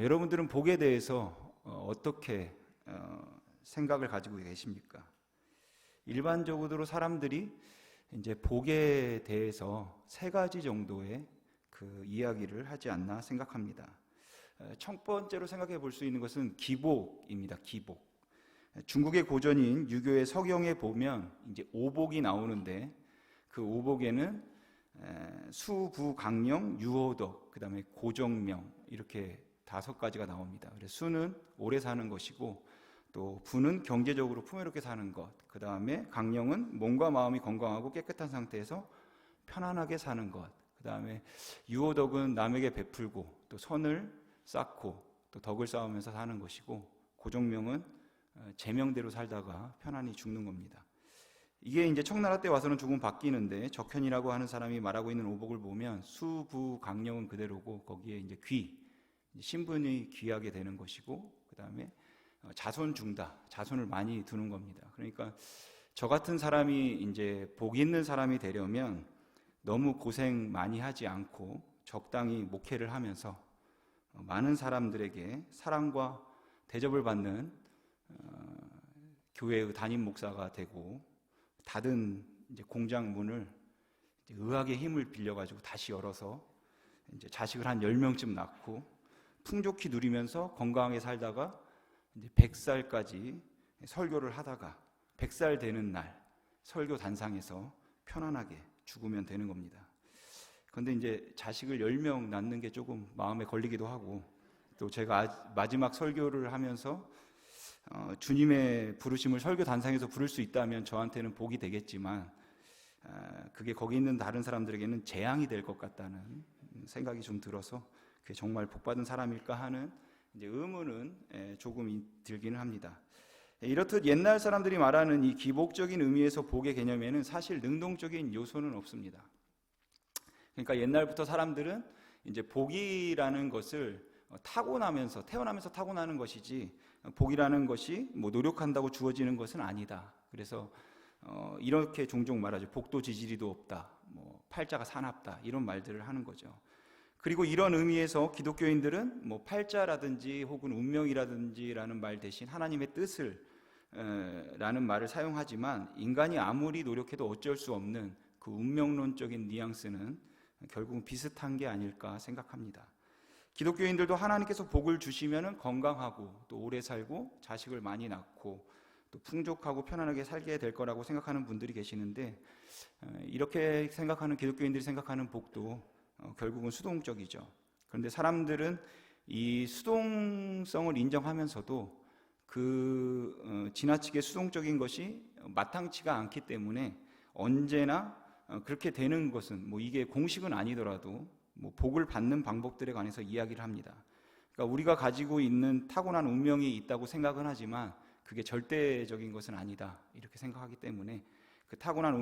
여러분들은 복에 대해서 어떻게 생각을 가지고 계십니까? 일반적으로 사람들이 이제 복에 대해서 세 가지 정도의 그 이야기를 하지 않나 생각합니다. 첫 번째로 생각해 볼 수 있는 것은 기복입니다. 기복. 중국의 고전인 유교의 서경에 보면 이제 오복이 나오는데 그 오복에는 수, 부, 강령, 유호덕, 그 다음에 고정명 이렇게 5가지가 나옵니다. 그래서 수는 오래 사는 것이고 또 부는 경제적으로 풍요롭게 사는 것, 그 다음에 강령은 몸과 마음이 건강하고 깨끗한 상태에서 편안하게 사는 것, 그 다음에 유호덕은 남에게 베풀고 또 선을 쌓고 또 덕을 쌓으면서 사는 것이고 고정명은 제명대로 살다가 편안히 죽는 겁니다. 이게 이제 청나라 때 와서는 조금 바뀌는데 적현이라고 하는 사람이 말하고 있는 오복을 보면 수, 부, 강령은 그대로고 거기에 이제 귀, 신분이 귀하게 되는 것이고 그 다음에 자손 중다, 자손을 많이 두는 겁니다. 그러니까 저 같은 사람이 이제 복 있는 사람이 되려면 너무 고생 많이 하지 않고 적당히 목회를 하면서 많은 사람들에게 사랑과 대접을 받는 교회의 담임 목사가 되고 닫은 이제 공장 문을 이제 의학의 힘을 빌려가지고 다시 열어서 이제 자식을 한 10명쯤 낳고 풍족히 누리면서 건강하게 살다가 이제 100살까지 설교를 하다가 100살 되는 날 설교 단상에서 편안하게 죽으면 되는 겁니다. 그런데 이제 자식을 10명 낳는 게 조금 마음에 걸리기도 하고 또 제가 마지막 설교를 하면서 주님의 부르심을 설교 단상에서 부를 수 있다면 저한테는 복이 되겠지만 그게 거기 있는 다른 사람들에게는 재앙이 될 것 같다는 생각이 좀 들어서 그게 정말 복받은 사람일까 하는 이제 의문은 조금 들기는 합니다. 이렇듯 옛날 사람들이 말하는 이 기복적인 의미에서 복의 개념에는 사실 능동적인 요소는 없습니다. 그러니까 옛날부터 사람들은 이제 복이라는 것을 타고나면서 태어나면서 타고나는 것이지 복이라는 것이 뭐 노력한다고 주어지는 것은 아니다. 그래서 이렇게 종종 말하죠. 복도 지지리도 없다. 뭐 팔자가 사납다. 이런 말들을 하는 거죠. 그리고 이런 의미에서 기독교인들은 뭐 팔자라든지 혹은 운명이라든지라는 말 대신 하나님의 뜻을 라는 말을 사용하지만 인간이 아무리 노력해도 어쩔 수 없는 그 운명론적인 뉘앙스는 결국은 비슷한 게 아닐까 생각합니다. 기독교인들도 하나님께서 복을 주시면 건강하고 또 오래 살고 자식을 많이 낳고 또 풍족하고 편안하게 살게 될 거라고 생각하는 분들이 계시는데 이렇게 생각하는 기독교인들이 생각하는 복도 결국은 수동적이죠. 그런데 사람들은 이 수동성을 인정하면서도 그 지나치게 수동적인 것이 마땅치가 않기 때문에 언제나 그렇게 되는 것은 뭐 이게 공식은 아니더라도 뭐 복을 받는 방법들에 관해서 이야기를 합니다. 그러니까 우리가 가지고 있는 타고난 운명이 있다고 생각은 하지만 그게 절대적인 것은 아니다 이렇게 생각하기 때문에 그 타고난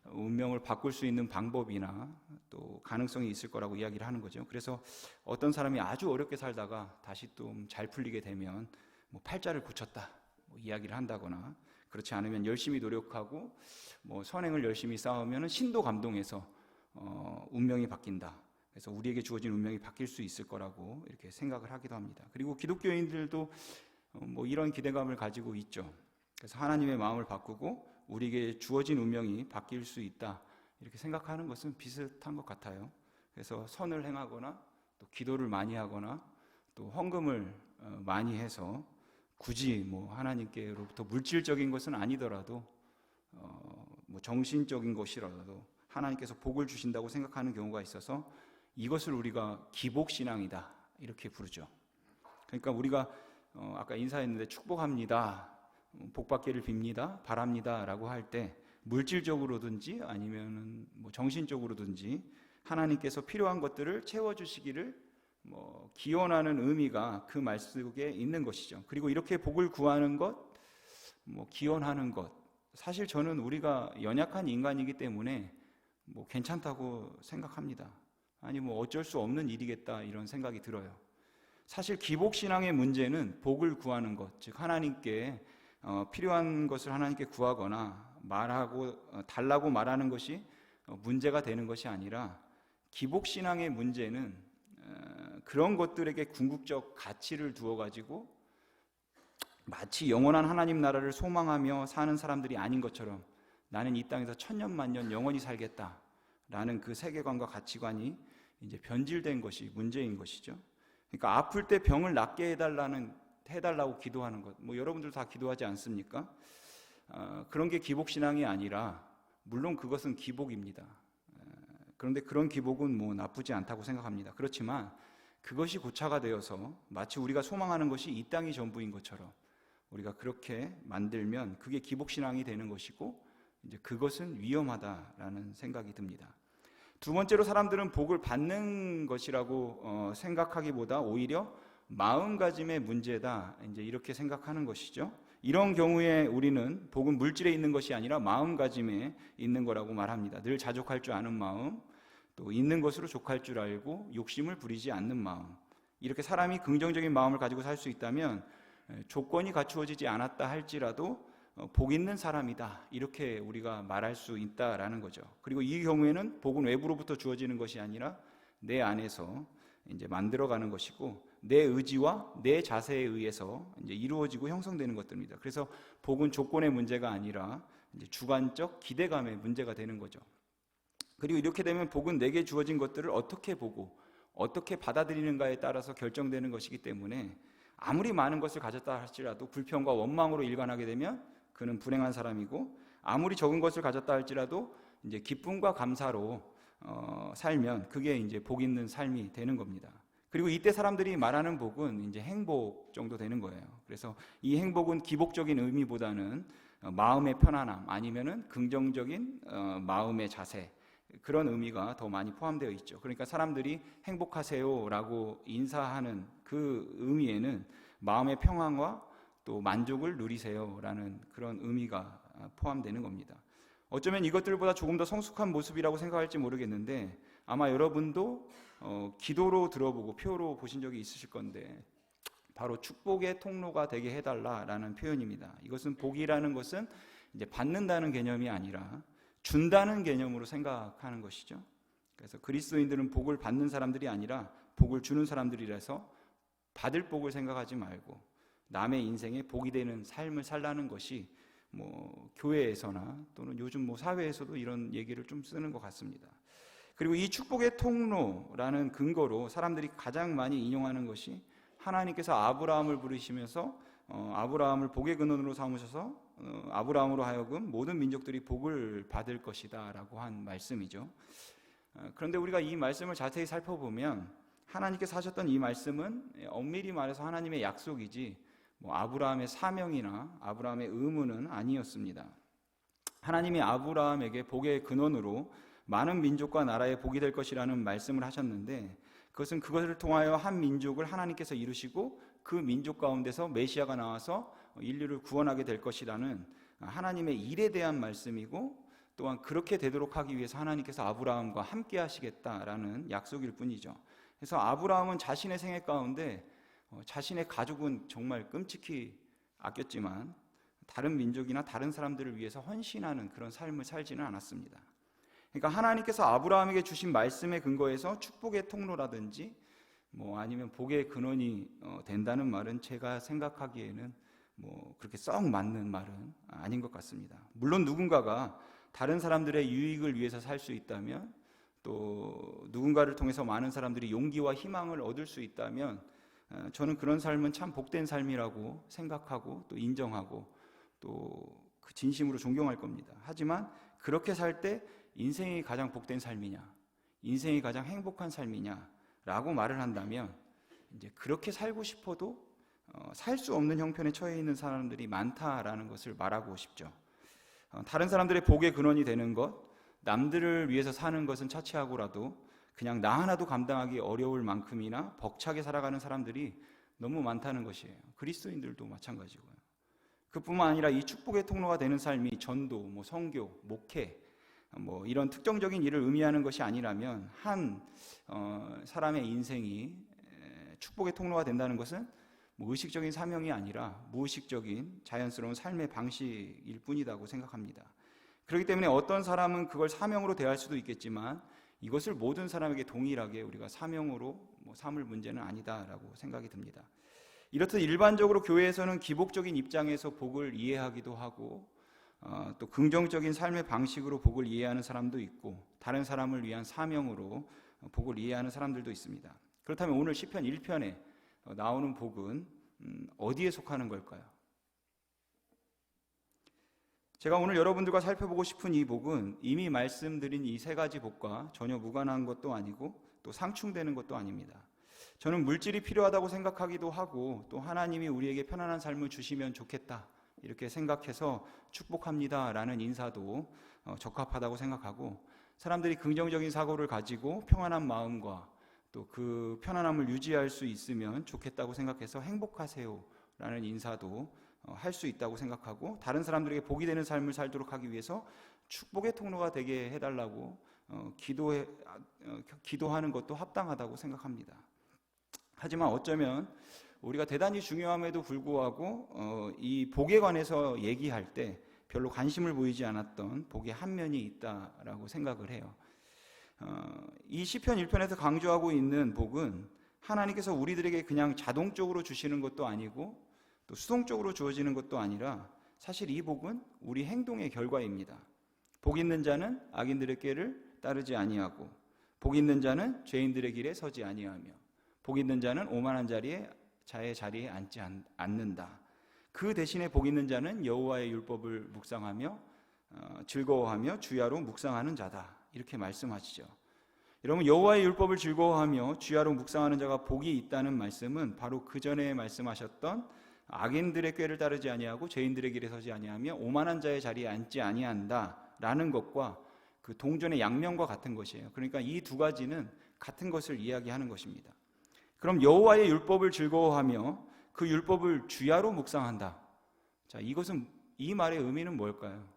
운명을 바꿀 수 있는 방법이나 또 가능성이 있을 거라고 이야기를 하는 거죠. 그래서 어떤 사람이 아주 어렵게 살다가 다시 또 잘 풀리게 되면 뭐 팔자를 고쳤다 뭐 이야기를 한다거나 그렇지 않으면 열심히 노력하고 뭐 선행을 열심히 쌓으면 신도 감동해서 운명이 바뀐다. 그래서 우리에게 주어진 운명이 바뀔 수 있을 거라고 이렇게 생각을 하기도 합니다. 그리고 기독교인들도 뭐 이런 기대감을 가지고 있죠. 그래서 하나님의 마음을 바꾸고 우리에게 주어진 운명이 바뀔 수 있다. 이렇게 생각하는 것은 비슷한 것 같아요. 그래서 선을 행하거나 또 기도를 많이 하거나 또 헌금을 많이 해서 굳이 뭐 하나님께로부터 물질적인 것은 아니더라도 뭐 정신적인 것이라도 하나님께서 복을 주신다고 생각하는 경우가 있어서 이것을 우리가 기복신앙이다 이렇게 부르죠. 그러니까 우리가 아까 인사했는데 축복합니다, 복받기를 빕니다, 바랍니다 라고 할 때 물질적으로든지 아니면 뭐 정신적으로든지 하나님께서 필요한 것들을 채워주시기를 뭐 기원하는 의미가 그 말 속에 있는 것이죠. 그리고 이렇게 복을 구하는 것, 뭐 기원하는 것, 사실 저는 우리가 연약한 인간이기 때문에 뭐 괜찮다고 생각합니다. 아니 뭐 어쩔 수 없는 일이겠다 이런 생각이 들어요. 사실 기복신앙의 문제는 복을 구하는 것, 즉 하나님께 필요한 것을 하나님께 구하거나 말하고 달라고 말하는 것이 문제가 되는 것이 아니라 기복신앙의 문제는 그런 것들에게 궁극적 가치를 두어가지고 마치 영원한 하나님 나라를 소망하며 사는 사람들이 아닌 것처럼 나는 이 땅에서 천년만년 영원히 살겠다라는 그 세계관과 가치관이 이제 변질된 것이 문제인 것이죠. 그러니까 아플 때 병을 낫게 해달라고 기도하는 것, 뭐 여러분들 다 기도하지 않습니까? 그런 게 기복신앙이 아니라, 물론 그것은 기복입니다. 그런데 그런 기복은 뭐 나쁘지 않다고 생각합니다. 그렇지만 그것이 고차가 되어서 마치 우리가 소망하는 것이 이 땅이 전부인 것처럼 우리가 그렇게 만들면 그게 기복신앙이 되는 것이고, 이제 그것은 위험하다라는 생각이 듭니다. 두 번째로 사람들은 복을 받는 것이라고 생각하기보다 오히려 마음가짐의 문제다, 이제 이렇게 생각하는 것이죠. 이런 경우에 우리는 복은 물질에 있는 것이 아니라 마음가짐에 있는 거라고 말합니다. 늘 자족할 줄 아는 마음, 또 있는 것으로 족할 줄 알고 욕심을 부리지 않는 마음. 이렇게 사람이 긍정적인 마음을 가지고 살 수 있다면 조건이 갖추어지지 않았다 할지라도 복 있는 사람이다, 이렇게 우리가 말할 수 있다라는 거죠. 그리고 이 경우에는 복은 외부로부터 주어지는 것이 아니라 내 안에서 이제 만들어가는 것이고, 내 의지와 내 자세에 의해서 이제 이루어지고 형성되는 것들입니다. 그래서 복은 조건의 문제가 아니라 이제 주관적 기대감의 문제가 되는 거죠. 그리고 이렇게 되면 복은 내게 주어진 것들을 어떻게 보고 어떻게 받아들이는가에 따라서 결정되는 것이기 때문에 아무리 많은 것을 가졌다 할지라도 불평과 원망으로 일관하게 되면 그는 불행한 사람이고, 아무리 적은 것을 가졌다 할지라도 이제 기쁨과 감사로 살면 그게 이제 복 있는 삶이 되는 겁니다. 그리고 이때 사람들이 말하는 복은 이제 행복 정도 되는 거예요. 그래서 이 행복은 기복적인 의미보다는 마음의 편안함, 아니면은 긍정적인 마음의 자세, 그런 의미가 더 많이 포함되어 있죠. 그러니까 사람들이 행복하세요라고 인사하는 그 의미에는 마음의 평안과 또 만족을 누리세요라는 그런 의미가 포함되는 겁니다. 어쩌면 이것들보다 조금 더 성숙한 모습이라고 생각할지 모르겠는데, 아마 여러분도 기도로 들어보고 표로 보신 적이 있으실 건데, 바로 축복의 통로가 되게 해달라라는 표현입니다. 이것은 복이라는 것은 이제 받는다는 개념이 아니라 준다는 개념으로 생각하는 것이죠. 그래서 그리스도인들은 복을 받는 사람들이 아니라 복을 주는 사람들이라서 받을 복을 생각하지 말고 남의 인생에 복이 되는 삶을 살라는 것이 뭐 교회에서나 또는 요즘 뭐 사회에서도 이런 얘기를 좀 쓰는 것 같습니다. 그리고 이 축복의 통로라는 근거로 사람들이 가장 많이 인용하는 것이, 하나님께서 아브라함을 부르시면서 아브라함을 복의 근원으로 삼으셔서 아브라함으로 하여금 모든 민족들이 복을 받을 것이다 라고 한 말씀이죠. 그런데 우리가 이 말씀을 자세히 살펴보면 하나님께서 하셨던 이 말씀은 엄밀히 말해서 하나님의 약속이지 뭐 아브라함의 사명이나 아브라함의 의무는 아니었습니다. 하나님이 아브라함에게 복의 근원으로 많은 민족과 나라의 복이 될 것이라는 말씀을 하셨는데, 그것은 그것을 통하여 한 민족을 하나님께서 이루시고 그 민족 가운데서 메시아가 나와서 인류를 구원하게 될 것이라는 하나님의 일에 대한 말씀이고, 또한 그렇게 되도록 하기 위해서 하나님께서 아브라함과 함께 하시겠다라는 약속일 뿐이죠. 그래서 아브라함은 자신의 생애 가운데 자신의 가족은 정말 끔찍히 아꼈지만 다른 민족이나 다른 사람들을 위해서 헌신하는 그런 삶을 살지는 않았습니다. 그러니까 하나님께서 아브라함에게 주신 말씀의 근거에서 축복의 통로라든지 뭐 아니면 복의 근원이 된다는 말은 제가 생각하기에는 뭐 그렇게 썩 맞는 말은 아닌 것 같습니다. 물론 누군가가 다른 사람들의 유익을 위해서 살 수 있다면, 또 누군가를 통해서 많은 사람들이 용기와 희망을 얻을 수 있다면 저는 그런 삶은 참 복된 삶이라고 생각하고 또 인정하고 또 그 진심으로 존경할 겁니다. 하지만 그렇게 살 때 인생이 가장 복된 삶이냐, 인생이 가장 행복한 삶이냐라고 말을 한다면, 이제 그렇게 살고 싶어도 살 수 없는 형편에 처해 있는 사람들이 많다라는 것을 말하고 싶죠. 다른 사람들의 복의 근원이 되는 것, 남들을 위해서 사는 것은 차치하고라도 그냥 나 하나도 감당하기 어려울 만큼이나 벅차게 살아가는 사람들이 너무 많다는 것이에요. 그리스도인들도 마찬가지고요. 그뿐만 아니라 이 축복의 통로가 되는 삶이 전도, 뭐 선교, 목회, 뭐 이런 특정적인 일을 의미하는 것이 아니라면 한 사람의 인생이 축복의 통로가 된다는 것은 뭐 의식적인 사명이 아니라 무의식적인 자연스러운 삶의 방식일 뿐이라고 생각합니다. 그렇기 때문에 어떤 사람은 그걸 사명으로 대할 수도 있겠지만 이것을 모든 사람에게 동일하게 우리가 사명으로 삼을 문제는 아니다라고 생각이 듭니다. 이렇듯 일반적으로 교회에서는 기복적인 입장에서 복을 이해하기도 하고 또 긍정적인 삶의 방식으로 복을 이해하는 사람도 있고 다른 사람을 위한 사명으로 복을 이해하는 사람들도 있습니다. 그렇다면 오늘 시편 1편에 나오는 복은 어디에 속하는 걸까요? 제가 오늘 여러분들과 살펴보고 싶은 이 복은 이미 말씀드린 이 세 가지 복과 전혀 무관한 것도 아니고 또 상충되는 것도 아닙니다. 저는 물질이 필요하다고 생각하기도 하고 또 하나님이 우리에게 편안한 삶을 주시면 좋겠다 이렇게 생각해서 축복합니다 라는 인사도 적합하다고 생각하고 사람들이 긍정적인 사고를 가지고 평안한 마음과 또 그 편안함을 유지할 수 있으면 좋겠다고 생각해서 행복하세요 라는 인사도 할 수 있다고 생각하고 다른 사람들에게 복이 되는 삶을 살도록 하기 위해서 축복의 통로가 되게 해달라고 기도하는 것도 합당하다고 생각합니다. 하지만 어쩌면 우리가 대단히 중요함에도 불구하고 이 복에 관해서 얘기할 때 별로 관심을 보이지 않았던 복의 한 면이 있다라고 생각을 해요. 이 시편 1편에서 강조하고 있는 복은 하나님께서 우리들에게 그냥 자동적으로 주시는 것도 아니고 또 수동적으로 주어지는 것도 아니라 사실 이 복은 우리 행동의 결과입니다. 복 있는 자는 악인들의 꾀를 따르지 아니하고 복 있는 자는 죄인들의 길에 서지 아니하며 복 있는 자는 오만한 자의 자리에 앉지 않는다. 그 대신에 복 있는 자는 여호와의 율법을 묵상하며 즐거워하며 주야로 묵상하는 자다. 이렇게 말씀하시죠. 여러분 여호와의 율법을 즐거워하며 주야로 묵상하는 자가 복이 있다는 말씀은 바로 그 전에 말씀하셨던 악인들의 꾀를 따르지 아니하고 죄인들의 길에 서지 아니하며 오만한 자의 자리에 앉지 아니한다라는 것과 그 동전의 양면과 같은 것이에요. 그러니까 이 두 가지는 같은 것을 이야기하는 것입니다. 그럼 여호와의 율법을 즐거워하며 그 율법을 주야로 묵상한다. 자, 이 말의 의미는 뭘까요?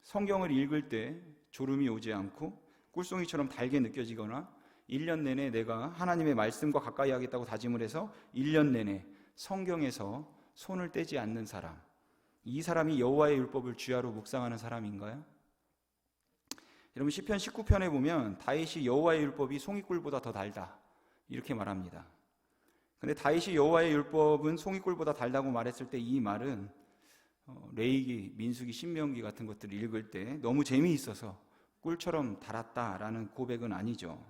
성경을 읽을 때 졸음이 오지 않고 꿀송이처럼 달게 느껴지거나 1년 내내 내가 하나님의 말씀과 가까이 하겠다고 다짐을 해서 1년 내내 성경에서 손을 떼지 않는 사람, 이 사람이 여호와의 율법을 주야로 묵상하는 사람인가요? 여러분 시편 19편에 보면 다윗이 여호와의 율법이 송이꿀보다 더 달다 이렇게 말합니다. 근데 다윗이 여호와의 율법은 송이꿀보다 달다고 말했을 때 이 말은 레위기, 민수기, 신명기 같은 것들을 읽을 때 너무 재미있어서 꿀처럼 달았다라는 고백은 아니죠.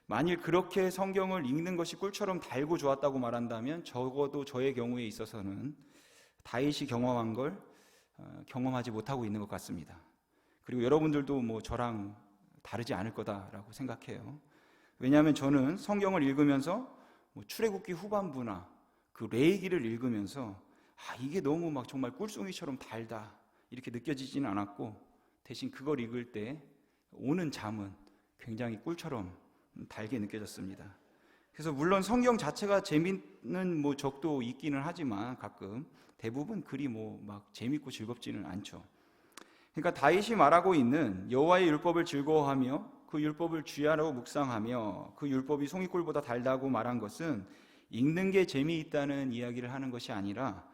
만일 그렇게 성경을 읽는 것이 꿀처럼 달고 좋았다고 말한다면 적어도 저의 경우에 있어서는 다윗이 경험한 걸 경험하지 못하고 있는 것 같습니다. 그리고 여러분들도 저랑 다르지 않을 거다라고 생각해요. 왜냐하면 저는 성경을 읽으면서 출애굽기 후반부나 그 레위기를 읽으면서 이게 너무 정말 꿀송이처럼 달다 이렇게 느껴지지는 않았고 대신 그걸 읽을 때 오는 잠은 굉장히 꿀처럼 달게 느껴졌습니다. 그래서 물론 성경 자체가 재밌는 적도 있기는 하지만 가끔 대부분 글이 막 재밌고 즐겁지는 않죠. 그러니까 다윗이 말하고 있는 여호와의 율법을 즐거워하며 그 율법을 주야로 묵상하며 그 율법이 송이꿀보다 달다고 말한 것은 읽는 게 재미있다는 이야기를 하는 것이 아니라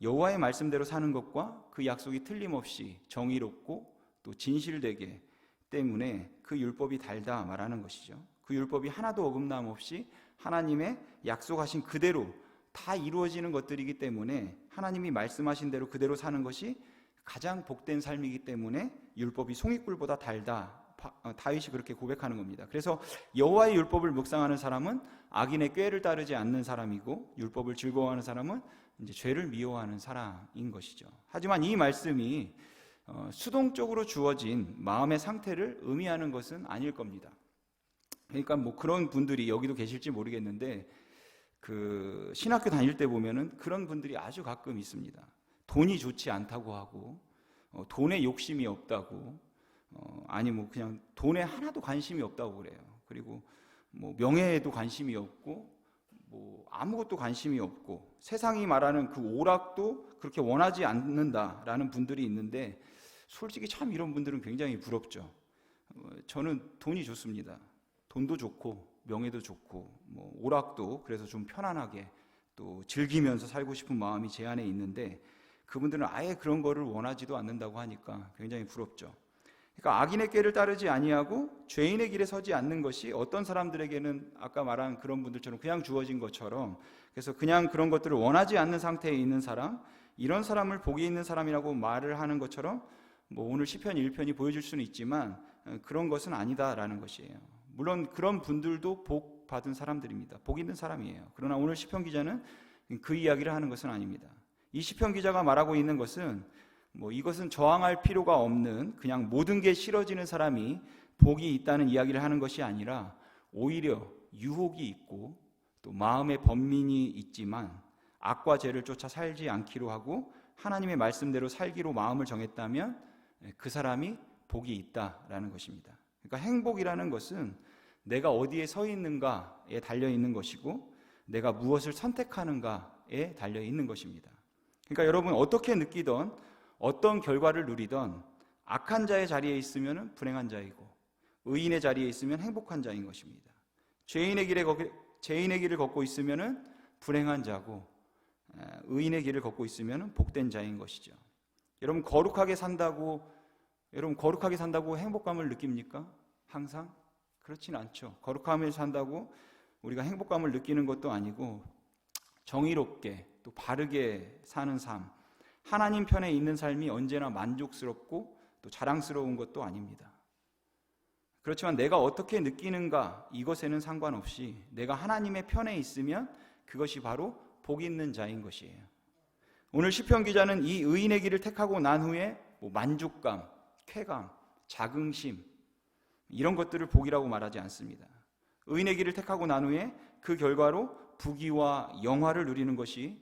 여호와의 말씀대로 사는 것과 그 약속이 틀림없이 정의롭고 또 진실되게 때문에 그 율법이 달다 말하는 것이죠. 그 율법이 하나도 어긋남 없이 하나님의 약속하신 그대로 다 이루어지는 것들이기 때문에 하나님이 말씀하신 대로 그대로 사는 것이 가장 복된 삶이기 때문에 율법이 송이꿀보다 달다. 다윗이 그렇게 고백하는 겁니다. 그래서 여호와의 율법을 묵상하는 사람은 악인의 꾀를 따르지 않는 사람이고 율법을 즐거워하는 사람은 이제 죄를 미워하는 사람인 것이죠. 하지만 이 말씀이 수동적으로 주어진 마음의 상태를 의미하는 것은 아닐 겁니다. 그러니까 그런 분들이 여기도 계실지 모르겠는데 그 신학교 다닐 때 보면은 그런 분들이 아주 가끔 있습니다. 돈이 좋지 않다고 하고 돈에 욕심이 없다고 아니 그냥 돈에 하나도 관심이 없다고 그래요. 그리고 명예에도 관심이 없고 아무것도 관심이 없고 세상이 말하는 그 오락도 그렇게 원하지 않는다라는 분들이 있는데 솔직히 참 이런 분들은 굉장히 부럽죠. 저는 돈이 좋습니다. 돈도 좋고 명예도 좋고 오락도 그래서 좀 편안하게 또 즐기면서 살고 싶은 마음이 제 안에 있는데 그분들은 아예 그런 거를 원하지도 않는다고 하니까 굉장히 부럽죠. 그러니까 악인의 꾀를 따르지 아니하고 죄인의 길에 서지 않는 것이 어떤 사람들에게는 아까 말한 그런 분들처럼 그냥 주어진 것처럼, 그래서 그냥 그런 것들을 원하지 않는 상태에 있는 사람, 이런 사람을 복이 있는 사람이라고 말을 하는 것처럼 오늘 시편 1편이 보여줄 수는 있지만 그런 것은 아니다라는 것이에요. 물론 그런 분들도 복 받은 사람들입니다. 복 있는 사람이에요. 그러나 오늘 시편 기자는 그 이야기를 하는 것은 아닙니다. 이 시편 기자가 말하고 있는 것은 이것은 저항할 필요가 없는 그냥 모든 게 싫어지는 사람이 복이 있다는 이야기를 하는 것이 아니라, 오히려 유혹이 있고 또 마음의 번민이 있지만 악과 죄를 쫓아 살지 않기로 하고 하나님의 말씀대로 살기로 마음을 정했다면 그 사람이 복이 있다라는 것입니다. 그러니까 행복이라는 것은 내가 어디에 서 있는가에 달려 있는 것이고 내가 무엇을 선택하는가에 달려 있는 것입니다. 그러니까 여러분, 어떻게 느끼던 어떤 결과를 누리던 악한 자의 자리에 있으면 불행한 자이고 의인의 자리에 있으면 행복한 자인 것입니다. 죄인의 길을 걷고 있으면 불행한 자고 의인의 길을 걷고 있으면 복된 자인 것이죠. 여러분, 거룩하게 산다고 행복감을 느낍니까? 항상? 그렇진 않죠. 거룩함을 산다고 우리가 행복감을 느끼는 것도 아니고, 정의롭게 또 바르게 사는 삶, 하나님 편에 있는 삶이 언제나 만족스럽고 또 자랑스러운 것도 아닙니다. 그렇지만 내가 어떻게 느끼는가, 이것에는 상관없이 내가 하나님의 편에 있으면 그것이 바로 복 있는 자인 것이에요. 오늘 시편 기자는 이 의인의 길을 택하고 난 후에 만족감, 쾌감, 자긍심, 이런 것들을 복이라고 말하지 않습니다. 의인의 길을 택하고 난 후에 그 결과로 부귀와 영화를 누리는 것이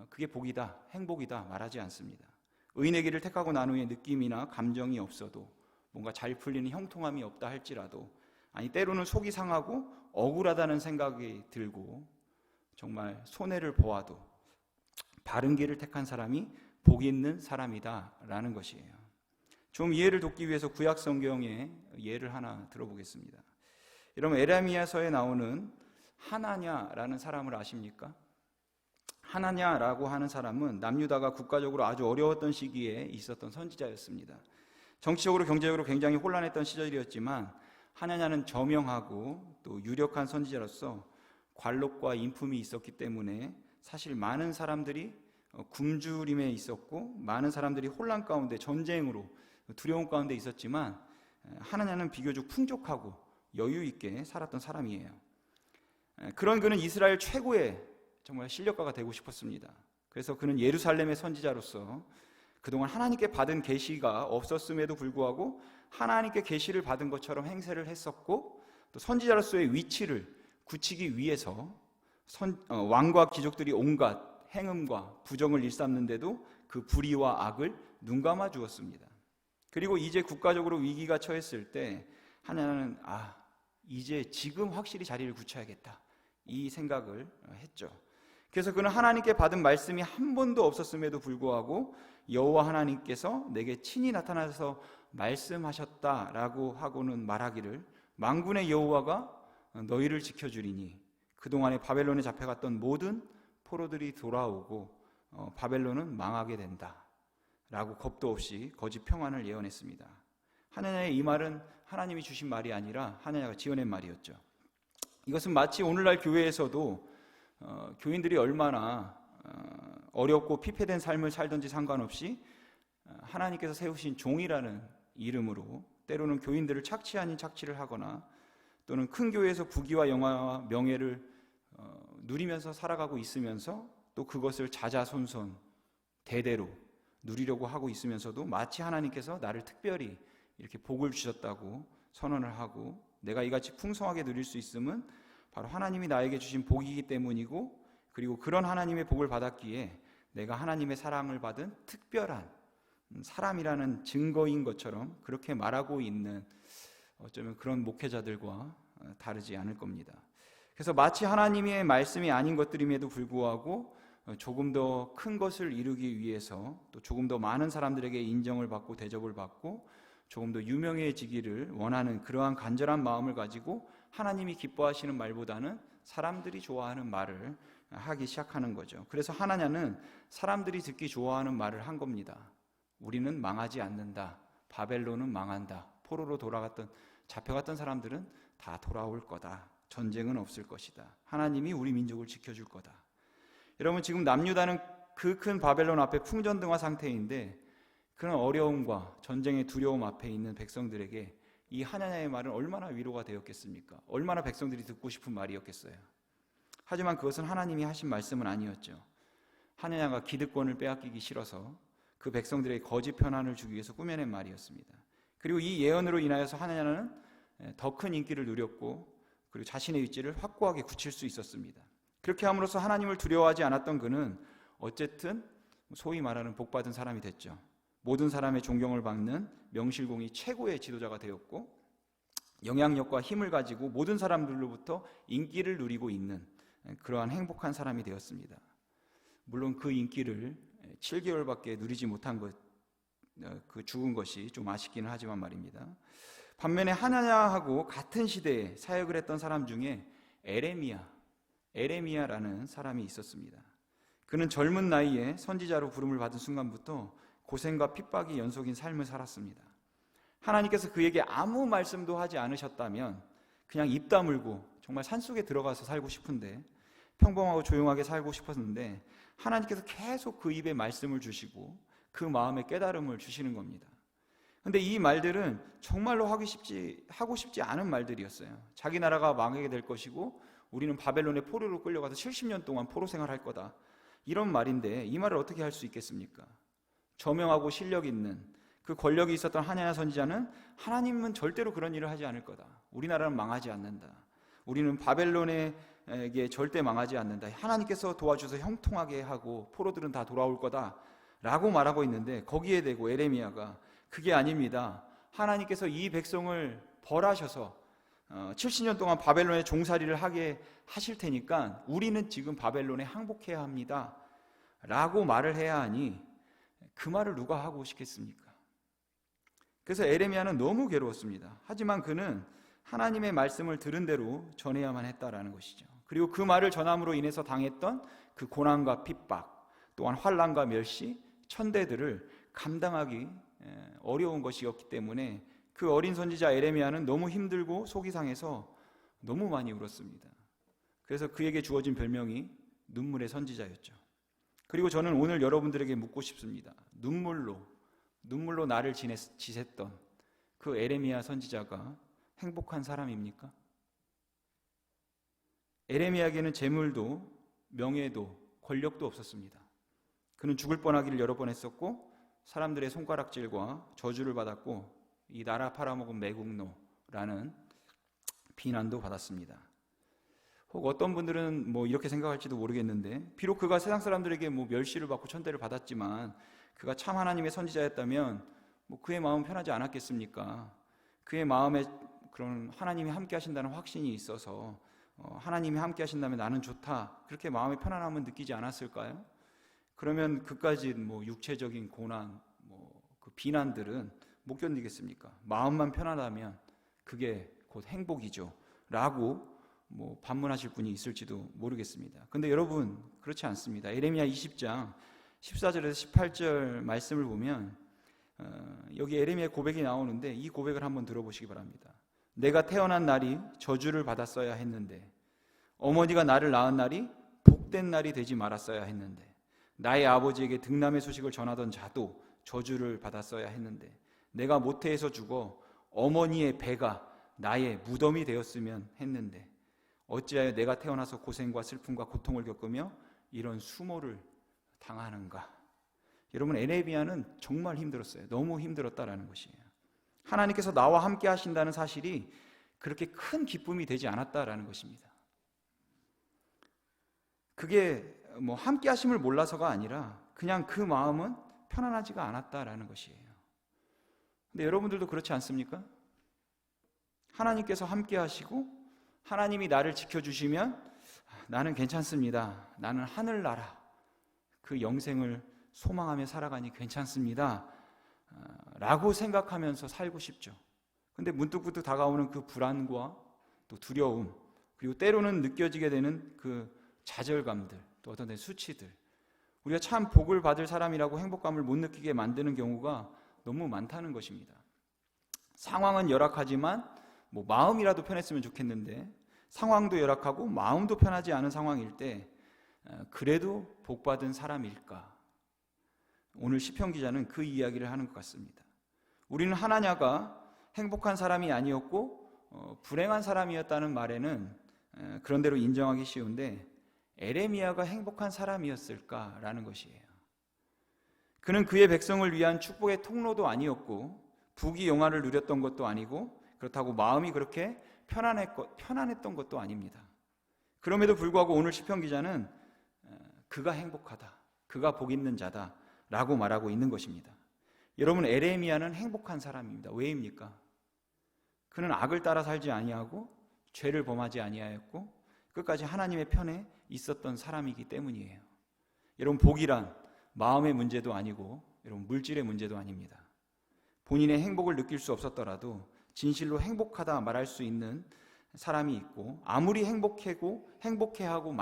그게 복이다, 행복이다 말하지 않습니다. 의인의 길을 택하고 난 후에 느낌이나 감정이 없어도, 뭔가 잘 풀리는 형통함이 없다 할지라도, 아니 때로는 속이 상하고 억울하다는 생각이 들고 정말 손해를 보아도 바른 길을 택한 사람이 복 있는 사람이다라는 것이에요. 좀 이해를 돕기 위해서 구약 성경의 예를 하나 들어보겠습니다. 여러분, 에레미야서에 나오는 하나냐라는 사람을 아십니까? 하나냐라고 하는 사람은 남유다가 국가적으로 아주 어려웠던 시기에 있었던 선지자였습니다. 정치적으로 경제적으로 굉장히 혼란했던 시절이었지만 하나냐는 저명하고 또 유력한 선지자로서 관록과 인품이 있었기 때문에 사실 많은 사람들이 굶주림에 있었고 많은 사람들이 혼란 가운데, 전쟁으로 두려움 가운데 있었지만 하나냐는 비교적 풍족하고 여유 있게 살았던 사람이에요. 그런 그는 이스라엘 최고의 정말 실력가가 되고 싶었습니다. 그래서 그는 예루살렘의 선지자로서 그동안 하나님께 받은 계시가 없었음에도 불구하고 하나님께 계시를 받은 것처럼 행세를 했었고, 또 선지자로서의 위치를 굳히기 위해서 왕과 귀족들이 온갖 행음과 부정을 일삼는데도 그 불의와 악을 눈감아 주었습니다. 그리고 이제 국가적으로 위기가 처했을 때 하나는 이제 지금 확실히 자리를 굳혀야겠다, 이 생각을 했죠. 그래서 그는 하나님께 받은 말씀이 한 번도 없었음에도 불구하고 여호와 하나님께서 내게 친히 나타나서 말씀하셨다라고 하고는 말하기를, 만군의 여호와가 너희를 지켜주리니 그동안에 바벨론에 잡혀갔던 모든 포로들이 돌아오고 바벨론은 망하게 된다 라고 겁도 없이 거짓 평안을 예언했습니다. 하나냐의 이 말은 하나님이 주신 말이 아니라 하나냐가 지어낸 말이었죠. 이것은 마치 오늘날 교회에서도 교인들이 얼마나 어렵고 피폐된 삶을 살든지 상관없이 하나님께서 세우신 종이라는 이름으로 때로는 교인들을 착취 아닌 착취를 하거나, 또는 큰 교회에서 부귀와 영화와 명예를 누리면서 살아가고 있으면서 또 그것을 자자손손 대대로 누리려고 하고 있으면서도 마치 하나님께서 나를 특별히 이렇게 복을 주셨다고 선언을 하고, 내가 이같이 풍성하게 누릴 수 있음은 바로 하나님이 나에게 주신 복이기 때문이고, 그리고 그런 하나님의 복을 받았기에 내가 하나님의 사랑을 받은 특별한 사람이라는 증거인 것처럼 그렇게 말하고 있는, 어쩌면 그런 목회자들과 다르지 않을 겁니다. 그래서 마치 하나님의 말씀이 아닌 것들임에도 불구하고 조금 더 큰 것을 이루기 위해서, 또 조금 더 많은 사람들에게 인정을 받고 대접을 받고 조금 더 유명해지기를 원하는 그러한 간절한 마음을 가지고 하나님이 기뻐하시는 말보다는 사람들이 좋아하는 말을 하기 시작하는 거죠. 그래서 하나냐는 사람들이 듣기 좋아하는 말을 한 겁니다. 우리는 망하지 않는다, 바벨론은 망한다. 포로로 잡혀갔던 사람들은 다 돌아올 거다. 전쟁은 없을 것이다. 하나님이 우리 민족을 지켜줄 거다. 여러분, 지금 남유다는 그 큰 바벨론 앞에 풍전등화 상태인데 그런 어려움과 전쟁의 두려움 앞에 있는 백성들에게 이 하나냐의 말은 얼마나 위로가 되었겠습니까? 얼마나 백성들이 듣고 싶은 말이었겠어요. 하지만 그것은 하나님이 하신 말씀은 아니었죠. 하나냐가 기득권을 빼앗기기 싫어서 그 백성들에게 거짓 편안을 주기 위해서 꾸며낸 말이었습니다. 그리고 이 예언으로 인하여서 하나냐는 더 큰 인기를 누렸고 그리고 자신의 위치를 확고하게 굳힐 수 있었습니다. 그렇게 함으로써 하나님을 두려워하지 않았던 그는 어쨌든 소위 말하는 복받은 사람이 됐죠. 모든 사람의 존경을 받는 명실공히 최고의 지도자가 되었고 영향력과 힘을 가지고 모든 사람들로부터 인기를 누리고 있는 그러한 행복한 사람이 되었습니다. 물론 그 인기를 7개월밖에 누리지 못한 그 죽은 것이 좀 아쉽기는 하지만 말입니다. 반면에 하나냐하고 같은 시대에 사역을 했던 사람 중에 에레미야라는 사람이 있었습니다. 그는 젊은 나이에 선지자로 부름을 받은 순간부터 고생과 핍박이 연속인 삶을 살았습니다. 하나님께서 그에게 아무 말씀도 하지 않으셨다면 그냥 입 다물고 정말 산속에 들어가서 살고 싶은데 평범하고 조용하게 살고 싶었는데 하나님께서 계속 그 입에 말씀을 주시고 그 마음에 깨달음을 주시는 겁니다. 근데 이 말들은 정말로 하고 싶지 않은 말들이었어요. 자기 나라가 망하게 될 것이고 우리는 바벨론의 포로로 끌려가서 70년 동안 포로 생활할 거다. 이런 말인데 이 말을 어떻게 할 수 있겠습니까? 저명하고 실력 있는 그 권력이 있었던 하나냐 선지자는 하나님은 절대로 그런 일을 하지 않을 거다. 우리나라는 망하지 않는다. 우리는 바벨론에게 절대 망하지 않는다. 하나님께서 도와주셔서 형통하게 하고 포로들은 다 돌아올 거다 라고 말하고 있는데 거기에 대고 에레미야가 그게 아닙니다. 하나님께서 이 백성을 벌하셔서 70년 동안 바벨론의 종살이를 하게 하실 테니까 우리는 지금 바벨론에 항복해야 합니다 라고 말을 해야 하니 그 말을 누가 하고 싶겠습니까? 그래서 에레미야는 너무 괴로웠습니다. 하지만 그는 하나님의 말씀을 들은 대로 전해야만 했다라는 것이죠. 그리고 그 말을 전함으로 인해서 당했던 그 고난과 핍박, 또한 환난과 멸시, 천대들을 감당하기 어려운 것이었기 때문에 그 어린 선지자 에레미야는 너무 힘들고 속이 상해서 너무 많이 울었습니다. 그래서 그에게 주어진 별명이 눈물의 선지자였죠. 그리고 저는 오늘 여러분들에게 묻고 싶습니다. 눈물로 나를 지샜던 그 에레미야 선지자가 행복한 사람입니까? 에레미야에게는 재물도 명예도 권력도 없었습니다. 그는 죽을 뻔하기를 여러 번 했었고 사람들의 손가락질과 저주를 받았고 이 나라 팔아먹은 매국노라는 비난도 받았습니다. 혹 어떤 분들은 이렇게 생각할지도 모르겠는데 비록 그가 세상 사람들에게 멸시를 받고 천대를 받았지만 그가 참 하나님의 선지자였다면 그의 마음은 편하지 않았겠습니까? 그의 마음에 그런 하나님이 함께 하신다는 확신이 있어서 하나님이 함께 하신다면 나는 좋다 그렇게 마음의 편안함은 느끼지 않았을까요? 그러면 그까지 육체적인 고난, 그 비난들은 못 견디겠습니까? 마음만 편안하면 그게 곧 행복이죠 라고 반문하실 분이 있을지도 모르겠습니다. 근데 여러분 그렇지 않습니다. 에레미야 20장 14절에서 18절 말씀을 보면 여기 에레미야의 고백이 나오는데 이 고백을 한번 들어보시기 바랍니다. 내가 태어난 날이 저주를 받았어야 했는데 어머니가 나를 낳은 날이 복된 날이 되지 말았어야 했는데 나의 아버지에게 등남의 소식을 전하던 자도 저주를 받았어야 했는데 내가 모태에서 죽어 어머니의 배가 나의 무덤이 되었으면 했는데 어찌하여 내가 태어나서 고생과 슬픔과 고통을 겪으며 이런 수모를 당하는가? 여러분 에레미야는 정말 힘들었어요. 너무 힘들었다라는 것이에요. 하나님께서 나와 함께 하신다는 사실이 그렇게 큰 기쁨이 되지 않았다라는 것입니다. 그게 함께 하심을 몰라서가 아니라 그냥 그 마음은 편안하지가 않았다라는 것이에요. 근데 여러분들도 그렇지 않습니까? 하나님께서 함께 하시고 하나님이 나를 지켜주시면 나는 괜찮습니다. 나는 하늘나라 그 영생을 소망하며 살아가니 괜찮습니다 라고 생각하면서 살고 싶죠. 근데 문득문득 다가오는 그 불안과 또 두려움 그리고 때로는 느껴지게 되는 그 좌절감들 또 어떤 데 수치들 우리가 참 복을 받을 사람이라고 행복감을 못 느끼게 만드는 경우가 너무 많다는 것입니다. 상황은 열악하지만 마음이라도 편했으면 좋겠는데 상황도 열악하고 마음도 편하지 않은 상황일 때 그래도 복받은 사람일까? 오늘 시편 기자는 그 이야기를 하는 것 같습니다. 우리는 하나냐가 행복한 사람이 아니었고 불행한 사람이었다는 말에는 그런대로 인정하기 쉬운데 에레미야가 행복한 사람이었을까라는 것이에요. 그는 그의 백성을 위한 축복의 통로도 아니었고 부귀 영화를 누렸던 것도 아니고 그렇다고 마음이 그렇게 편안했던 것도 아닙니다. 그럼에도 불구하고 오늘 시편 기자는 그가 행복하다, 그가 복 있는 자다 라고 말하고 있는 것입니다. 여러분, 에레미야는 행복한 사람입니다. 왜입니까? 그는 악을 따라 살지 아니하고 죄를 범하지 아니하였고 끝까지 하나님의 편에 있었던 사람이기 때문이에요. 여러분, 복이란 마음의 문제도 아니고 여러분 물질의 문제도 아닙니다. 본인의 행복을 느낄 수 없었더라도 진실로 행복하다 말할 수 있는 사람이 있고 아무리 행복해하고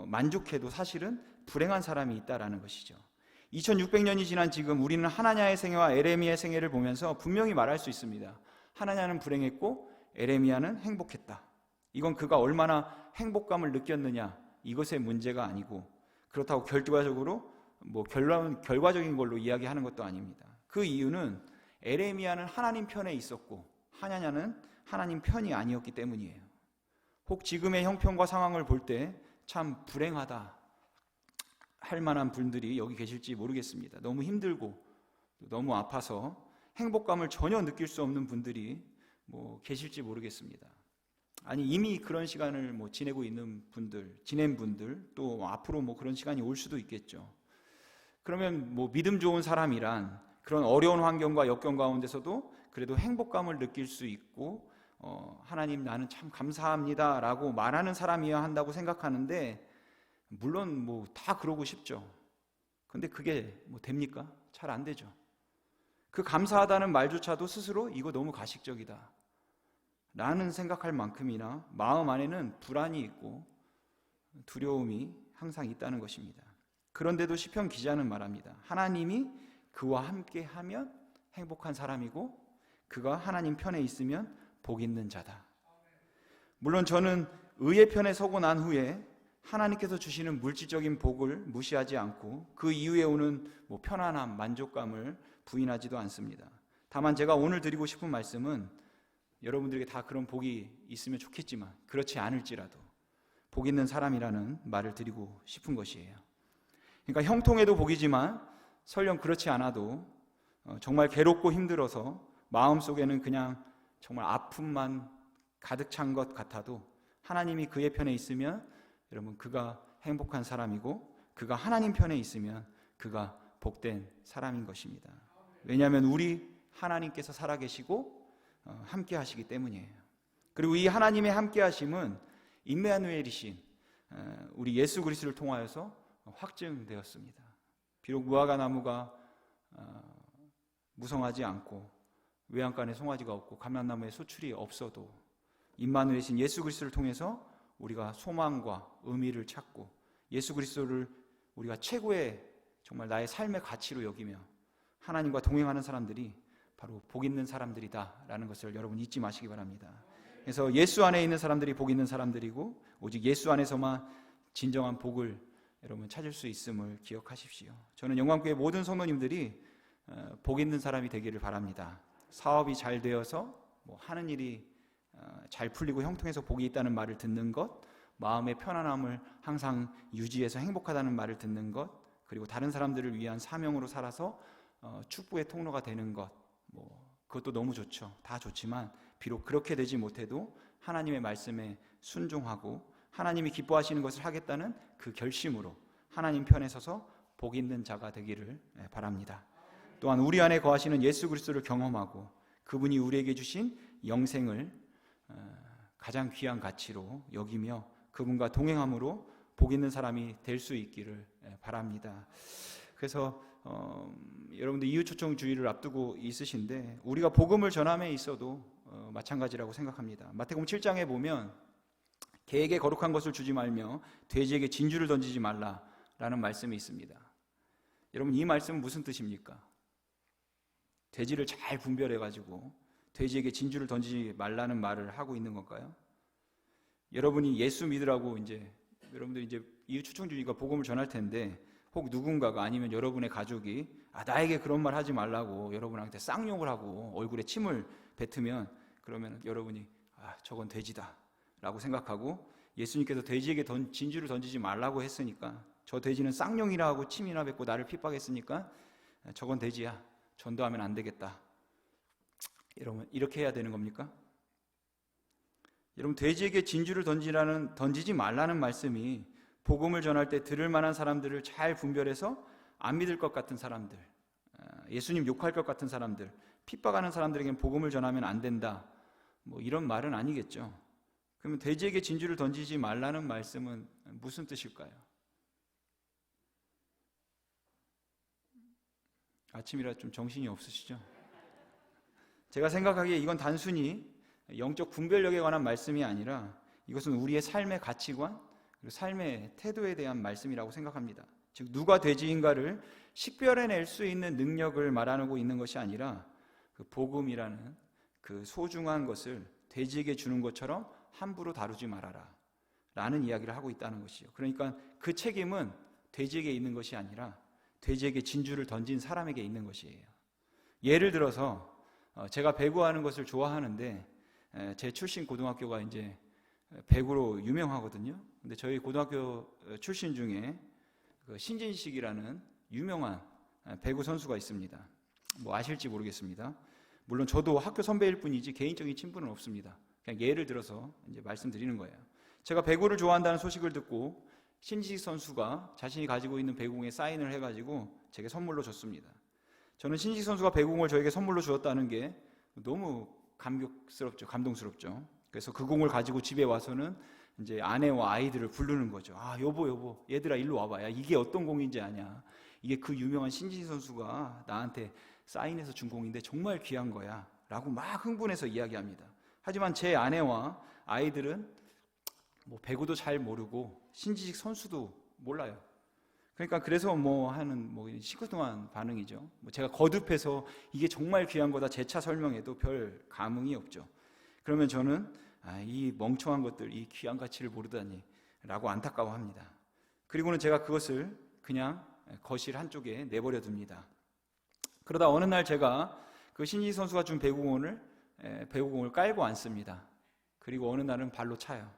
만족해도 사실은 불행한 사람이 있다라는 것이죠. 2600년이 지난 지금 우리는 하나냐의 생애와 에레미야의 생애를 보면서 분명히 말할 수 있습니다. 하나냐는 불행했고 에레미야는 행복했다. 이건 그가 얼마나 행복감을 느꼈느냐 이것의 문제가 아니고 그렇다고 결과적으로 결과적인 걸로 이야기하는 것도 아닙니다. 그 이유는 에레미야는 하나님 편에 있었고 하나냐는 하나님 편이 아니었기 때문이에요. 혹 지금의 형편과 상황을 볼 때 참 불행하다 할 만한 분들이 여기 계실지 모르겠습니다. 너무 힘들고 너무 아파서 행복감을 전혀 느낄 수 없는 분들이 계실지 모르겠습니다. 아니 이미 그런 시간을 지내고 있는 분들, 지낸 분들 또 앞으로 그런 시간이 올 수도 있겠죠. 그러면 믿음 좋은 사람이란 그런 어려운 환경과 역경 가운데서도 그래도 행복감을 느낄 수 있고 하나님 나는 참 감사합니다 라고 말하는 사람이어야 한다고 생각하는데 물론 다 그러고 싶죠. 근데 그게 됩니까? 잘 안 되죠. 그 감사하다는 말조차도 스스로 이거 너무 가식적이다 라는 생각할 만큼이나 마음 안에는 불안이 있고 두려움이 항상 있다는 것입니다. 그런데도 시편 기자는 말합니다. 하나님이 그와 함께 하면 행복한 사람이고 그가 하나님 편에 있으면 복 있는 자다. 물론 저는 의의 편에 서고 난 후에 하나님께서 주시는 물질적인 복을 무시하지 않고 그 이후에 오는 편안함, 만족감을 부인하지도 않습니다. 다만 제가 오늘 드리고 싶은 말씀은 여러분들에게 다 그런 복이 있으면 좋겠지만 그렇지 않을지라도 복 있는 사람이라는 말을 드리고 싶은 것이에요. 그러니까 형통에도 복이지만 설령 그렇지 않아도 정말 괴롭고 힘들어서 마음속에는 그냥 정말 아픔만 가득 찬 것 같아도 하나님이 그의 편에 있으면 여러분 그가 행복한 사람이고 그가 하나님 편에 있으면 그가 복된 사람인 것입니다. 왜냐하면 우리 하나님께서 살아계시고 함께 하시기 때문이에요. 그리고 이 하나님의 함께 하심은 임마누엘이신 우리 예수 그리스도를 통하여서 확증되었습니다. 비록 무화과 나무가 무성하지 않고 외양간에 송아지가 없고 감람나무에 소출이 없어도 임마누엘이신 예수 그리스도를 통해서 우리가 소망과 의미를 찾고 예수 그리스도를 우리가 최고의 정말 나의 삶의 가치로 여기며 하나님과 동행하는 사람들이 바로 복 있는 사람들이다라는 것을 여러분 잊지 마시기 바랍니다. 그래서 예수 안에 있는 사람들이 복 있는 사람들이고 오직 예수 안에서만 진정한 복을 여러분 찾을 수 있음을 기억하십시오. 저는 영광교회 모든 성도님들이 복 있는 사람이 되기를 바랍니다. 사업이 잘 되어서 하는 일이 잘 풀리고 형통해서 복이 있다는 말을 듣는 것, 마음의 편안함을 항상 유지해서 행복하다는 말을 듣는 것, 그리고 다른 사람들을 위한 사명으로 살아서 축복의 통로가 되는 것, 그것도 너무 좋죠. 다 좋지만 비록 그렇게 되지 못해도 하나님의 말씀에 순종하고 하나님이 기뻐하시는 것을 하겠다는 그 결심으로 하나님 편에 서서 복 있는 자가 되기를 바랍니다. 또한 우리 안에 거하시는 예수 그리스도를 경험하고 그분이 우리에게 주신 영생을 가장 귀한 가치로 여기며 그분과 동행함으로 복 있는 사람이 될 수 있기를 바랍니다. 그래서 여러분들 이웃초청주의를 앞두고 있으신데 우리가 복음을 전함에 있어도 마찬가지라고 생각합니다. 마태복음 7장에 보면 개에게 거룩한 것을 주지 말며 돼지에게 진주를 던지지 말라라는 말씀이 있습니다. 여러분 이 말씀은 무슨 뜻입니까? 돼지를 잘 분별해가지고 돼지에게 진주를 던지지 말라는 말을 하고 있는 건가요? 여러분이 예수 믿으라고 여러분들 이웃 추청주니까 복음을 전할 텐데 혹 누군가가 아니면 여러분의 가족이 나에게 그런 말 하지 말라고 여러분한테 쌍욕을 하고 얼굴에 침을 뱉으면 그러면 여러분이 저건 돼지다 라고 생각하고 예수님께서 돼지에게 진주를 던지지 말라고 했으니까 저 돼지는 쌍욕이나 하고 침이나 뱉고 나를 핍박했으니까 저건 돼지야 전도하면 안 되겠다. 여러분 이렇게 해야 되는 겁니까? 여러분 돼지에게 진주를 던지지 말라는 말씀이 복음을 전할 때 들을 만한 사람들을 잘 분별해서 안 믿을 것 같은 사람들, 예수님 욕할 것 같은 사람들, 핍박하는 사람들에게는 복음을 전하면 안 된다 이런 말은 아니겠죠. 그러면 돼지에게 진주를 던지지 말라는 말씀은 무슨 뜻일까요? 아침이라 좀 정신이 없으시죠? 제가 생각하기에 이건 단순히 영적 분별력에 관한 말씀이 아니라 이것은 우리의 삶의 가치관 그리고 삶의 태도에 대한 말씀이라고 생각합니다. 즉 누가 돼지인가를 식별해낼 수 있는 능력을 말하고 있는 것이 아니라 그 복음이라는 그 소중한 것을 돼지에게 주는 것처럼 함부로 다루지 말아라 라는 이야기를 하고 있다는 것이죠. 그러니까 그 책임은 돼지에게 있는 것이 아니라 돼지에게 진주를 던진 사람에게 있는 것이에요. 예를 들어서 제가 배구하는 것을 좋아하는데 제 출신 고등학교가 배구로 유명하거든요. 근데 저희 고등학교 출신 중에 신진식이라는 유명한 배구 선수가 있습니다. 아실지 모르겠습니다. 물론 저도 학교 선배일 뿐이지 개인적인 친분은 없습니다. 그냥 예를 들어서 말씀드리는 거예요. 제가 배구를 좋아한다는 소식을 듣고 신진식 선수가 자신이 가지고 있는 배구공에 사인을 해가지고 제게 선물로 줬습니다. 저는 신진식 선수가 배구공을 저에게 선물로 주었다는 게 너무 감동스럽죠. 그래서 그 공을 가지고 집에 와서는 아내와 아이들을 부르는 거죠. 여보, 얘들아 일로 와봐. 야, 이게 어떤 공인지 아냐? 이게 그 유명한 신진식 선수가 나한테 사인해서 준 공인데 정말 귀한 거야. 라고 막 흥분해서 이야기합니다. 하지만 제 아내와 아이들은 배구도 잘 모르고 신진식 선수도 몰라요. 그러니까 그래서 하는 시큰둥한 반응이죠. 제가 거듭해서 이게 정말 귀한 거다 재차 설명해도 별 감흥이 없죠. 그러면 저는 이 멍청한 것들, 이 귀한 가치를 모르다니 라고 안타까워합니다. 그리고는 제가 그것을 그냥 거실 한쪽에 내버려 둡니다. 그러다 어느 날 제가 그 신진식 선수가 준 배구공을 깔고 앉습니다. 그리고 어느 날은 발로 차요.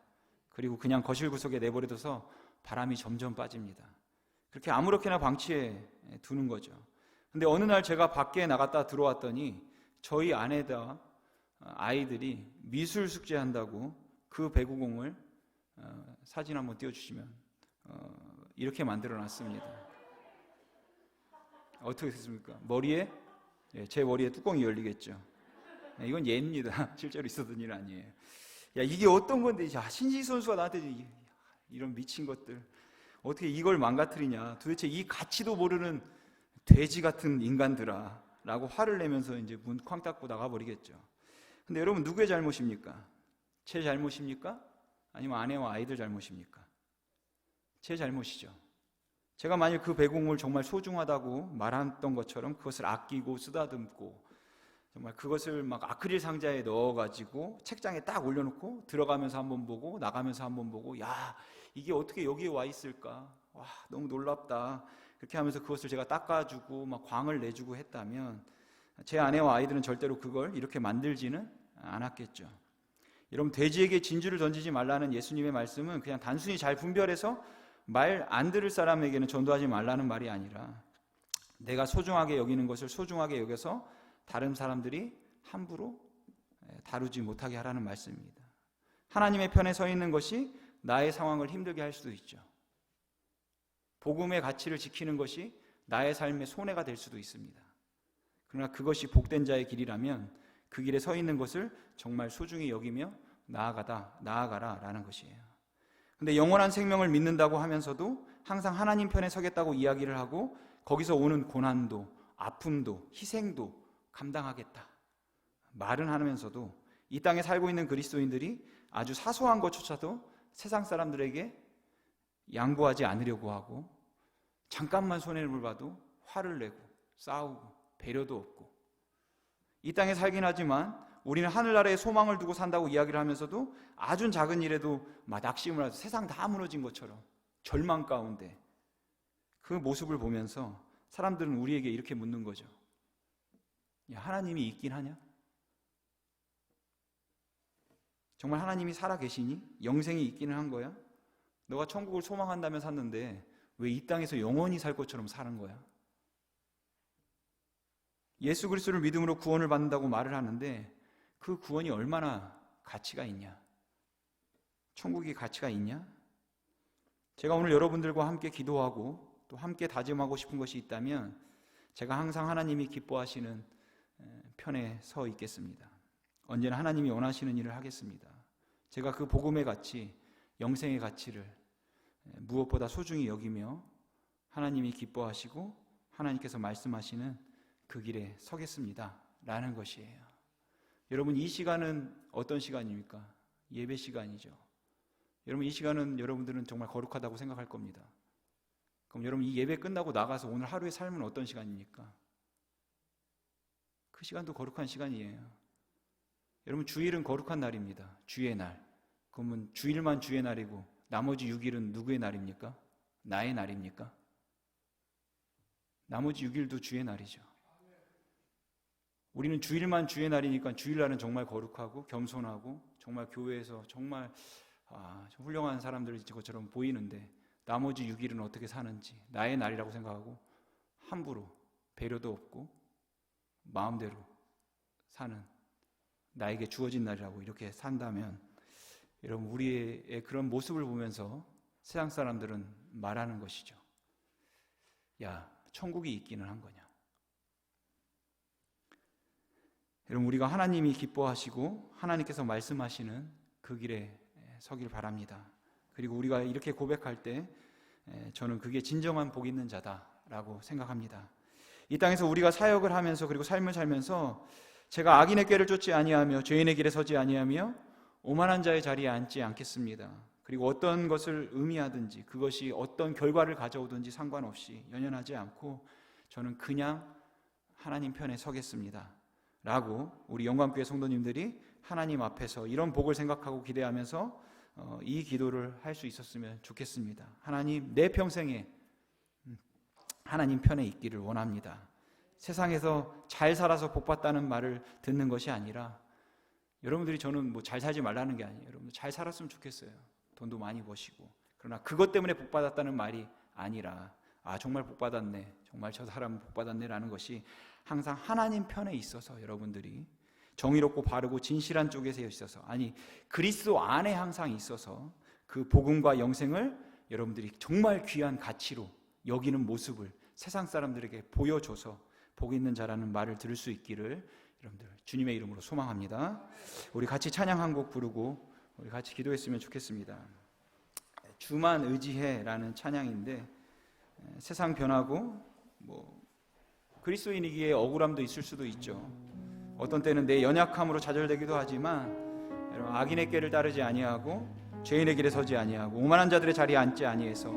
그리고 그냥 거실 구석에 내버려둬서 바람이 점점 빠집니다. 그렇게 아무렇게나 방치해 두는 거죠. 근데 어느 날 제가 밖에 나갔다 들어왔더니 저희 아내와 아이들이 미술 숙제한다고 그 배구공을 사진 한번 띄워주시면 이렇게 만들어 놨습니다. 어떻게 됐습니까? 제 머리에 뚜껑이 열리겠죠. 이건 예입니다. 실제로 있었던 일 아니에요. 야, 이게 어떤 건데 신진식 선수가 나한테 이런 미친 것들 어떻게 이걸 망가뜨리냐, 도대체 이 가치도 모르는 돼지 같은 인간들아 라고 화를 내면서 문 쾅 닫고 나가버리겠죠. 근데 여러분 누구의 잘못입니까? 제 잘못입니까? 아니면 아내와 아이들 잘못입니까? 제 잘못이죠. 제가 만약 그 배구공을 정말 소중하다고 말했던 것처럼 그것을 아끼고 쓰다듬고 정말 그것을 막 아크릴 상자에 넣어가지고 책장에 딱 올려놓고 들어가면서 한번 보고 나가면서 한번 보고 야 이게 어떻게 여기에 와 있을까? 와 너무 놀랍다. 그렇게 하면서 그것을 제가 닦아주고 막 광을 내주고 했다면 제 아내와 아이들은 절대로 그걸 이렇게 만들지는 않았겠죠. 여러분 돼지에게 진주를 던지지 말라는 예수님의 말씀은 그냥 단순히 잘 분별해서 말 안 들을 사람에게는 전도하지 말라는 말이 아니라 내가 소중하게 여기는 것을 소중하게 여겨서 다른 사람들이 함부로 다루지 못하게 하라는 말씀입니다. 하나님의 편에 서 있는 것이 나의 상황을 힘들게 할 수도 있죠. 복음의 가치를 지키는 것이 나의 삶의 손해가 될 수도 있습니다. 그러나 그것이 복된 자의 길이라면 그 길에 서 있는 것을 정말 소중히 여기며 나아가라라는 것이에요. 근데 영원한 생명을 믿는다고 하면서도 항상 하나님 편에 서겠다고 이야기를 하고 거기서 오는 고난도, 아픔도, 희생도 감당하겠다 말은 하면서도 이 땅에 살고 있는 그리스도인들이 아주 사소한 것조차도 세상 사람들에게 양보하지 않으려고 하고 잠깐만 손해를 봐도 화를 내고 싸우고 배려도 없고 이 땅에 살긴 하지만 우리는 하늘나라에 소망을 두고 산다고 이야기를 하면서도 아주 작은 일에도 막 낙심을 하죠. 세상 다 무너진 것처럼 절망 가운데 그 모습을 보면서 사람들은 우리에게 이렇게 묻는 거죠. 야, 하나님이 있긴 하냐? 정말 하나님이 살아 계시니? 영생이 있기는 한 거야? 너가 천국을 소망한다면 샀는데 왜 이 땅에서 영원히 살 것처럼 사는 거야? 예수 그리스도를 믿음으로 구원을 받는다고 말을 하는데 그 구원이 얼마나 가치가 있냐? 천국이 가치가 있냐? 제가 오늘 여러분들과 함께 기도하고 또 함께 다짐하고 싶은 것이 있다면 제가 항상 하나님이 기뻐하시는 편에 서 있겠습니다. 언제나 하나님이 원하시는 일을 하겠습니다. 제가 그 복음의 가치, 영생의 가치를 무엇보다 소중히 여기며 하나님이 기뻐하시고 하나님께서 말씀하시는 그 길에 서겠습니다 라는 것이에요. 여러분, 이 시간은 어떤 시간입니까? 예배 시간이죠. 여러분, 이 시간은 여러분들은 정말 거룩하다고 생각할 겁니다. 그럼 여러분, 이 예배 끝나고 나가서 오늘 하루의 삶은 어떤 시간입니까? 그 시간도 거룩한 시간이에요. 여러분, 주일은 거룩한 날입니다. 주의 날. 그러면 주일만 주의 날이고 나머지 6일은 누구의 날입니까? 나의 날입니까? 나머지 6일도 주의 날이죠. 우리는 주일만 주의 날이니까 주일날은 정말 거룩하고 겸손하고 정말 교회에서 정말 훌륭한 사람들인 것처럼 보이는데 나머지 6일은 어떻게 사는지 나의 날이라고 생각하고 함부로 배려도 없고 마음대로 사는 나에게 주어진 날이라고 이렇게 산다면 여러분, 우리의 그런 모습을 보면서 세상 사람들은 말하는 것이죠. 야, 천국이 있기는 한 거냐? 여러분, 우리가 하나님이 기뻐하시고 하나님께서 말씀하시는 그 길에 서길 바랍니다. 그리고 우리가 이렇게 고백할 때 저는 그게 진정한 복 있는 자다라고 생각합니다. 이 땅에서 우리가 사역을 하면서 그리고 삶을 살면서 제가 악인의 꾀를 쫓지 아니하며 죄인의 길에 서지 아니하며 오만한 자의 자리에 앉지 않겠습니다. 그리고 어떤 것을 의미하든지 그것이 어떤 결과를 가져오든지 상관없이 연연하지 않고 저는 그냥 하나님 편에 서겠습니다 라고 우리 영광교회 성도님들이 하나님 앞에서 이런 복을 생각하고 기대하면서 이 기도를 할 수 있었으면 좋겠습니다. 하나님, 내 평생에 하나님 편에 있기를 원합니다. 세상에서 잘 살아서 복받다는 말을 듣는 것이 아니라 여러분들이 저는 뭐 잘 살지 말라는 게 아니에요. 여러분들 잘 살았으면 좋겠어요. 돈도 많이 버시고. 그러나 그것 때문에 복받았다는 말이 아니라 정말 복받았네, 정말 저 사람은 복받았네라는 것이 항상 하나님 편에 있어서 여러분들이 정의롭고 바르고 진실한 쪽에서 있어서 그리스도 안에 항상 있어서 그 복음과 영생을 여러분들이 정말 귀한 가치로 여기는 모습을 세상 사람들에게 보여줘서 복 있는 자라는 말을 들을 수 있기를 여러분들 주님의 이름으로 소망합니다. 우리 같이 찬양 한 곡 부르고 우리 같이 기도했으면 좋겠습니다. 주만 의지해라는 찬양인데 세상 변하고 그리스도인이기에 억울함도 있을 수도 있죠. 어떤 때는 내 연약함으로 좌절되기도 하지만 여러분, 악인의 꾀를 따르지 아니하고 죄인의 길에 서지 아니하고 오만한 자들의 자리에 앉지 아니해서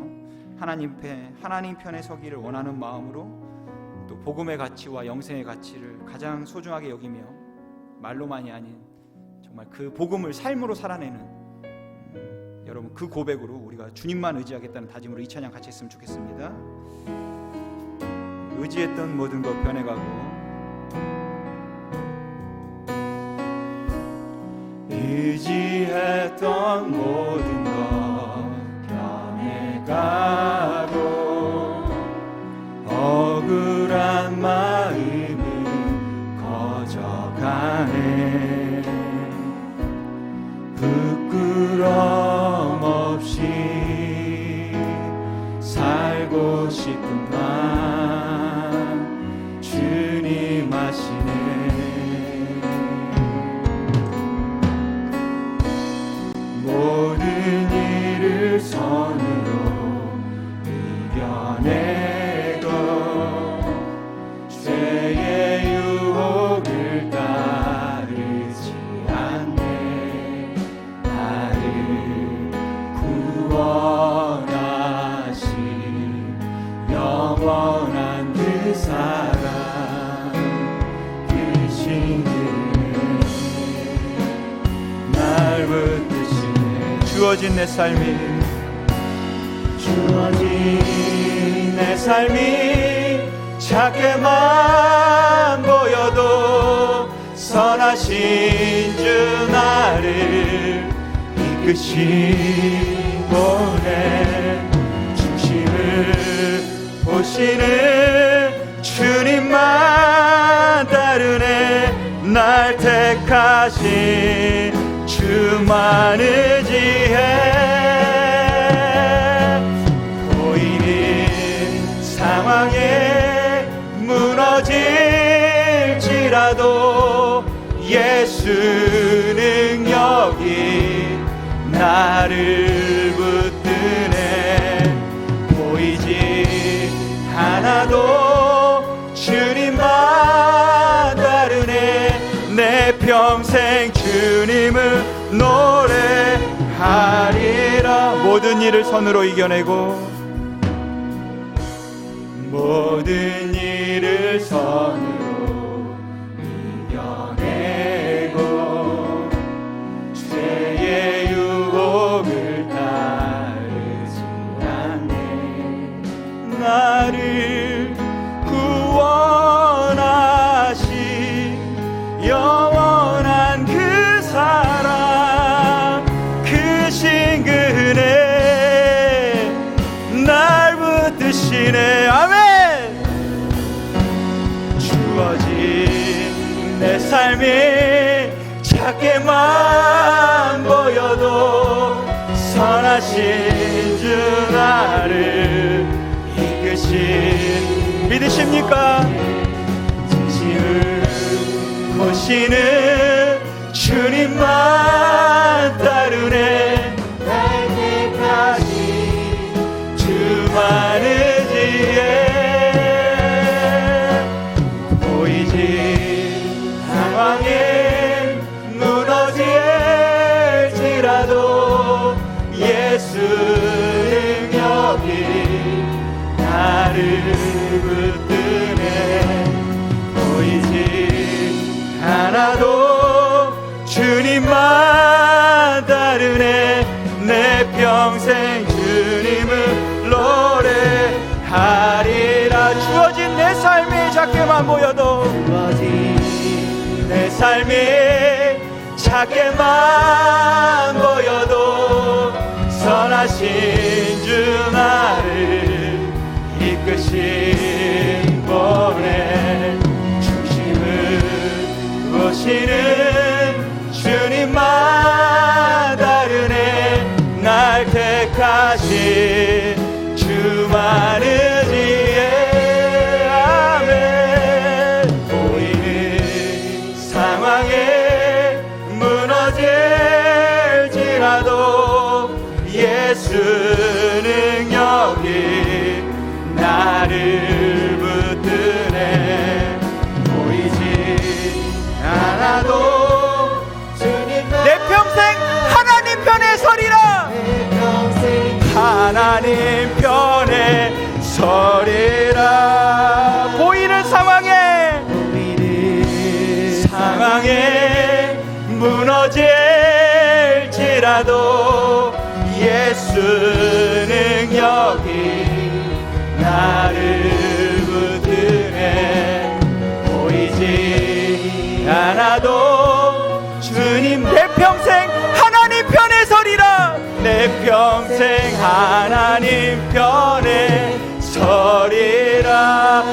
하나님 편에 서기를 원하는 마음으로 또 복음의 가치와 영생의 가치를 가장 소중하게 여기며 말로만이 아닌 정말 그 복음을 삶으로 살아내는 여러분, 그 고백으로 우리가 주님만 의지하겠다는 다짐으로 이 찬양 같이 했으면 좋겠습니다. 의지했던 모든 것 변해가고 의지했던 모든 것 변해가고 억울한 마음은 커져가네. 부끄럼 없이 살고 싶은 맘 주님 아시네. 모든 일을 선으로 이겨내고 죄의 유혹을 따르지 않네. 나를 구원하신 영원한 주어진 내 삶이 작게만 보여도 선하신 주 나를 이끄시고네. 중심을 보시는 주님만 따르네. 날 택하신 주만 의지해. 보이는 상황에 무너질지라도 예수 능력이 나를 붙드네. 보이지 않아도 주님만 따르네. 내 평생 주님을 노래하리라. 모든 일을 선으로 이겨내고 모든 일을 선으로 이겨내고 죄의 유혹을 따르지 않네. 나를 구원하신 영원한 그 사랑 크신 그네 날 붙드시네. 아멘. 주어진 내 삶이 작게만 보여도 선하신 주 나를 이끄신 믿으십니까? 진심을 보시는 주님만 따르네. 날 택하신 주만 의지해. 보이지 상황에 무너질지라도 예수 능력이 나를 붙드네. 보이지 않아도 주님만 따르네. 내 평생 주님을 노래하리라. 주어진 내 삶이 작게만 보여도 주어진 내 삶이 작게만 보여도 선하신 주 나를 이끄신 분의 중심을 보시는 주님만 따르네. 날 택하신 주만 의지해. 아멘. 보이는 상황에 무너질지라도 예수 능력이 나를 붙드네. 보이지 않아도 내 평생 하나님 편에 서리라. 하나님 편에 서리라. 보이는 상황에 무너질지라도 예수 능력이 나를 붙드네. 보이지 않아도 주님 내 평생 하나님 편에 서리라. 내 평생 하나님 편에 서리라.